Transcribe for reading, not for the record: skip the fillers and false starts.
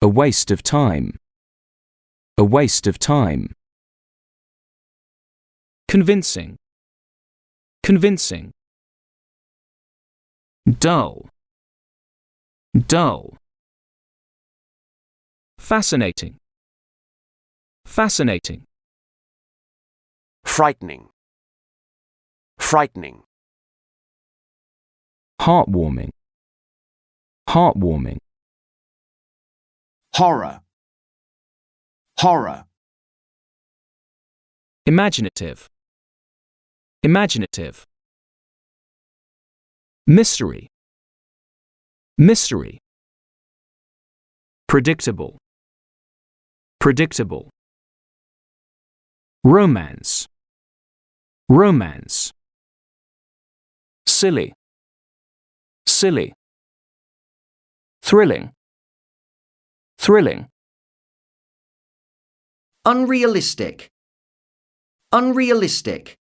A waste of time. A waste of time. Convincing. Convincing. Dull. Dull. Fascinating. Fascinating. Frightening. Frightening. Heartwarming. Heartwarming. Horror. Horror. Imaginative. Imaginative. Mystery. Mystery. Predictable. Predictable. Romance. Romance. Silly. Silly. Thrilling. Thrilling. Unrealistic. Unrealistic.